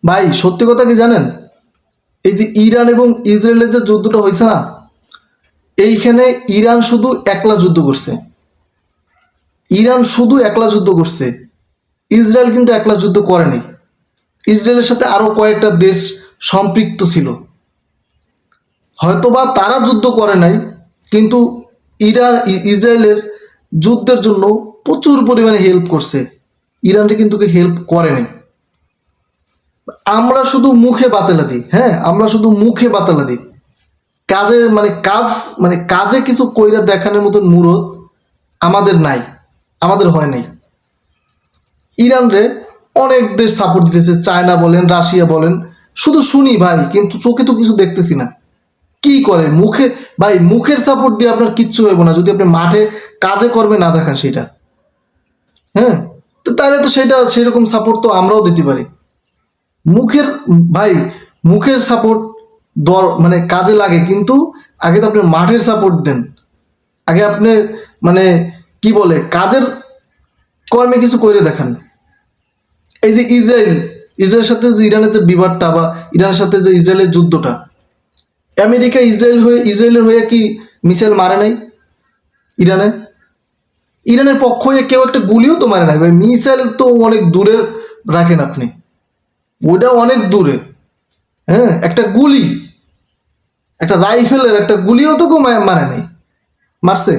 ভাই সত্যি কথা কি জানেন, এই যে ইরান এবং ইসরায়েলের যে যুদ্ধটা হয়েছে না, এইখানে ইরান শুধু একলা যুদ্ধ করছে। ইরান শুধু একলা যুদ্ধ করছে, ইসরায়েল কিন্তু একলা যুদ্ধ করেনি। ইসরায়েলের সাথে আরো কয়েকটা দেশ সম্পৃক্ত ছিল, হয়তোবা তারা যুদ্ধ করে নাই, কিন্তু ইসরায়েলের যুদ্ধের জন্য প্রচুর পরিমাণে হেল্প করছে। ইরানকে কিন্তু হেল্প করেনি। আমরা শুধু মুখে বাতেলা দিই, হ্যাঁ আমরা শুধু মুখে বাতেলা দিই, কাজে কাজে কিছু কইরা দেখানোর মতন মুরত আমাদের নাই, আমাদের হয় নাই। ইরান রে অনেক দেশ সাপোর্ট দিতেছে, চায়না বলেন, রাশিয়া বলেন, শুধু শুনি ভাই, কিন্তু চোখে তো কিছু দেখতেছি না। কি করে মুখে, ভাই মুখের সাপোর্ট দিয়ে আপনার কিচ্ছু হইব না যদি আপনি মাঠে কাজে কর্মে না দেখান সেটা। হ্যাঁ, তো তাহলে তো সেটা সেরকম সাপোর্ট তো আমরাও দিতে পারি। মুখের, ভাই মুখের সাপোর্ট কাজে লাগে, কিন্তু আগে তো আপনি মাঠের সাপোর্ট দেন। আগে আপনি মানে কি বলে কাজের কর্মে কিছু করে দেখান। এই যে ইসরায়েলের সাথে যে ইরানের যে বিবাদটা, বা ইরানের সাথে যে ইসরায়েলের যুদ্ধটা, আমেরিকা ইসরায়েলের হয়ে কি মিসাইল মারে নাই ইরানে? ইরানের পক্ষ হয়ে কেউ একটা গুলিও তো মারে নাই ভাই। মিসাইল তো অনেক দূরে রাখেন আপনি, ওইটা অনেক দূরে। হ্যাঁ, একটা গুলি, একটা রাইফেলের একটা গুলিও তো কেউ মারে নাই, মারছে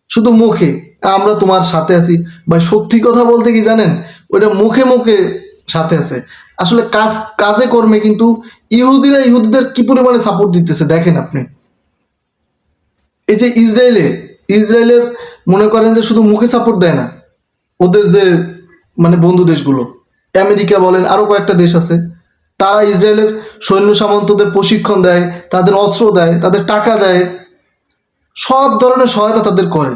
শুধু মুখে আমরা তোমার সাথে আছি। ভাই সত্যি কথা বলতে কি জানেন, ওইটা মুখে মুখে সাথে আছে, আসলে কাজে কর্মে কিন্তু ইহুদিদের কি পরিমাণে সাপোর্ট দিতেছে দেখেন আপনি। এই যে ইসরায়েলের মনে করেন যে শুধু মুখে সাপোর্ট দেয় না, ওদের যে বন্ধু দেশগুলো, আমেরিকা বলেন, আরো কয়েকটা দেশ আছে, তারা ইসরায়েলের সৈন্য সামন্তদের প্রশিক্ষণ দেয়, তাদের অস্ত্র দেয়, তাদের টাকা দেয়, সব ধরনের সহায়তা তাদের করে।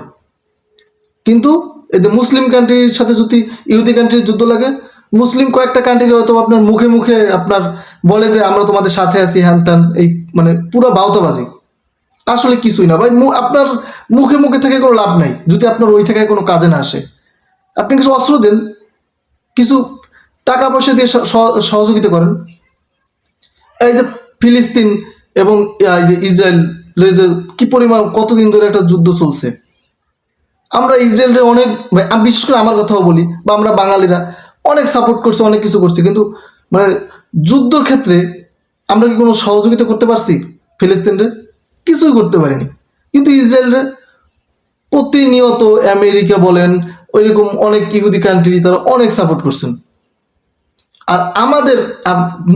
কিন্তু এদের মুসলিম কান্ট্রির সাথে যদি ইহুদি কান্ট্রির যুদ্ধ লাগে, মুসলিম কয়েকটা কান্ট্রি হয়তো আপনার মুখে মুখে আপনার বলে যে আমরা তোমাদের সাথে আছি, হ্যান ত্যান, এই পুরো বাউতাবাজি, আসলে কিছুই না ভাই। আপনার মুখে মুখে থেকে কোনো লাভ নাই যদি আপনার ওই থেকে কোনো কাজে না আসে। আপনি কিছু অস্ত্র দেন, কিছু টাকা পয়সা দিয়ে সহযোগিতা করেন। এই যে ফিলিস্তিন এবং এই যে ইসরায়েল যে কি পরিমাণ কতদিন ধরে একটা যুদ্ধ চলছে, আমরা ইসরায়েলরে অনেক, বিশেষ করে আমার কথাও বলি, বা আমরা বাঙালিরা অনেক সাপোর্ট করছি, অনেক কিছু করছি, কিন্তু যুদ্ধের ক্ষেত্রে আমরা কি কোনো সহযোগিতা করতে পারছি ফিলিস্তিনরে? কিছুই করতে পারিনি। কিন্তু ইসরায়েলরে প্রতিনিয়ত আমেরিকা বলেন, ওইরকম অনেক ইহুদি কান্ট্রি তারা অনেক সাপোর্ট করছেন। আর আমাদের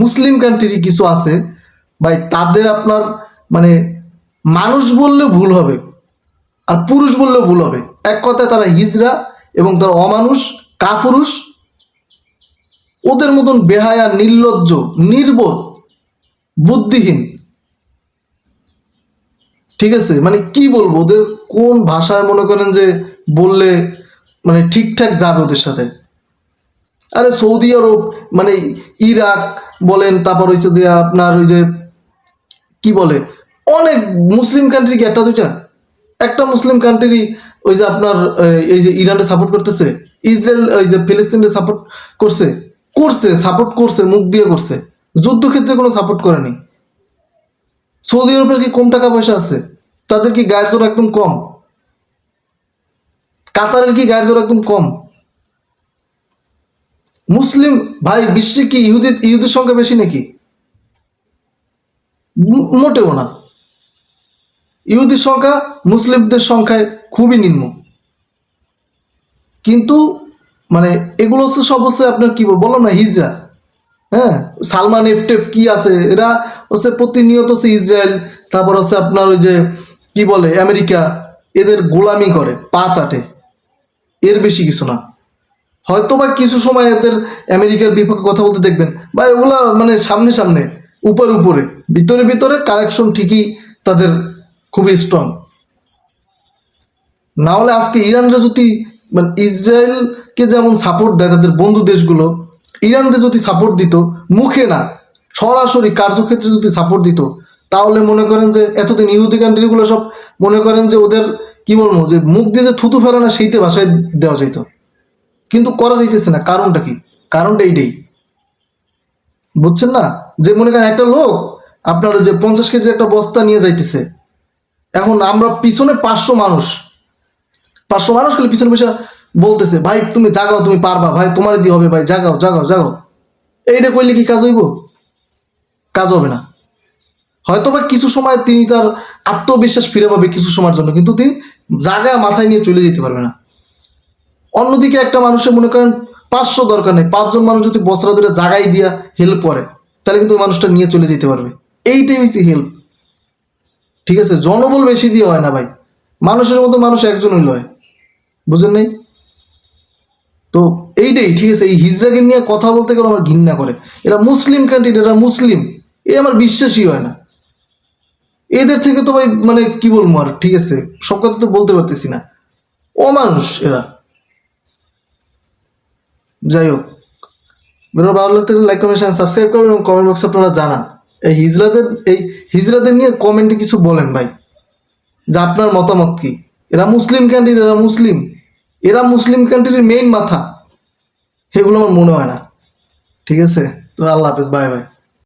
মুসলিম কান্ট্রি কিছু আছে ভাই, তাদের আপনার মানুষ বললে ভুল হবে, আর পুরুষ বললেও ভুল হবে, এক কথায় তারা হিজড়া এবং তারা অমানুষ, কাপুরুষ। ওদের মতন বেহায়া, নির্লজ্জ, নির্বোধ, বুদ্ধিহীন, ঠিক আছে, কি বলবো, ওদের কোন ভাষায় মনে করেন যে বললে ঠিকঠাক যাবে ওদের সাথে। আরে সৌদি আরব, ইরাক বলেন, তারপর হয়েছে যে আপনার ওই যে কি বলে, অনেক মুসলিম কান্ট্রি কি একটা দুইটা, একটা মুসলিম কান্ট্রি ওই যে আপনার এই যে ইরানকে সাপোর্ট করতেছে, ইসরায়েল ওই যে ফিলিস্তিনকে সাপোর্ট করছে, সাপোর্ট করছে, মুখ দিয়ে করছে, যুদ্ধক্ষেত্রে কোনো সাপোর্ট করেনি। সৌদি আরবের কি কম টাকা পয়সা আছে? তাদের কি গায়ের জোর একদম কম? কাতারের কি গায়ের জোর একদম কম? মুসলিম ভাই বিশ্বে কি ইহুদির সংখ্যা বেশি নাকি? মোটেও না। ইহুদির সংখ্যা মুসলিমদের সংখ্যায় খুবই নিম্ন। কিন্তু এগুলো হচ্ছে সব হচ্ছে আপনার কি বললাম না, হিজরা। হ্যাঁ, সালমান এফটেফ কি আছে, এরা হচ্ছে প্রতিনিয়ত হচ্ছে ইসরায়েল, তারপর হচ্ছে আপনার ওই যে কি বলে আমেরিকা, এদের গোলামি করে, পা চাটে, এর বেশি কিছু না। হয়তো বা কিছু সময় এদের আমেরিকার বিপক্ষে কথা বলতে দেখবেন বা এগুলা সামনে সামনে, উপরে উপরে, ভিতরে ভিতরে কালেকশন ঠিকই তাদের খুবই স্ট্রং। না হলে আজকে ইরানরা যদি ইসরায়েলকে যেমন সাপোর্ট দেয় তাদের বন্ধু দেশগুলো, ইরানকে যদি সাপোর্ট দিত, মুখে না সরাসরি কার্যক্ষেত্রে যদি সাপোর্ট দিত, তাহলে মনে করেন যে এতদিন ইহুদি কান্ট্রিগুলো সব মনে করেন যে ওদের কি বলবো, যে মুখ দিয়ে যে থুতু ফেলে না সেইতে ভাষায় দেওয়া যেত, কিন্তু করা যাইতেছে না। কারণটা কি? কারণটা এইটাই। বুঝছেন না? যে মনে করেন একটা লোক আপনার ওই যে 50 কেজি একটা বস্তা নিয়ে যাইতেছে, এখন আমরা পিছনে 500 মানুষ খালি পিছনে বসে বলতেছে ভাই তুমি জাগাও, তুমি পারবা ভাই, তোমার দিয়ে হবে ভাই, জাগাও জাগাও জাগাও। এইটা করলে কি কাজ হইব? কাজ হবে না। হয়তো বা কিছু সময় তিনি তার আত্মবিশ্বাস ফিরে পাবে কিছু সময়ের জন্য, কিন্তু তিনি জায়গা মাথায় নিয়ে চলে যেতে পারবে না। অন্যদিকে একটা মানুষের মনে করেন 500 দরকার নেই, 5 জন মানুষ যদি বস্ত্র ধরে জাগাই দিয়া হেল্প করে, তাহলে কিন্তু ওই মানুষটা নিয়ে চলে যেতে পারবে। এইটাই হচ্ছে হেল্প। ঠিক আছে, জনবল বেশি দিয়ে হয় না ভাই, মানুষের মতো মানুষ একজনই লয়। বুঝেন নাই? তো এইটাই ঠিক আছে। এই হিজড়াকে নিয়ে কথা বলতে গেলে আমার ঘৃণা করে। এরা মুসলিম কান্ট্রি, এরা মুসলিম, এই আমার বিশ্বাসই হয় না। এদের থেকে তো ভাই মানে কি বলবো আর, ঠিক আছে সব কথা তো বলতে পারতেছি না, অমানুষ এরা। যাই হোক, ভিডিও ভালো লাগলে লাইক কমেন্ট সাবস্ক্রাইব করবেন এবং কমেন্ট বক্সে আপনারা জানান এই হিজড়াদের নিয়ে কমেন্টে কিছু বলেন ভাই, যে আপনার মতামত কি। এরা মুসলিম কান্ট্রি, এরা মুসলিম কান্ট্রির মেইন মাথা, এগুলো আমার মনে হয় না। ঠিক আছে, তো আল্লাহ হাফেজ, বাই বাই।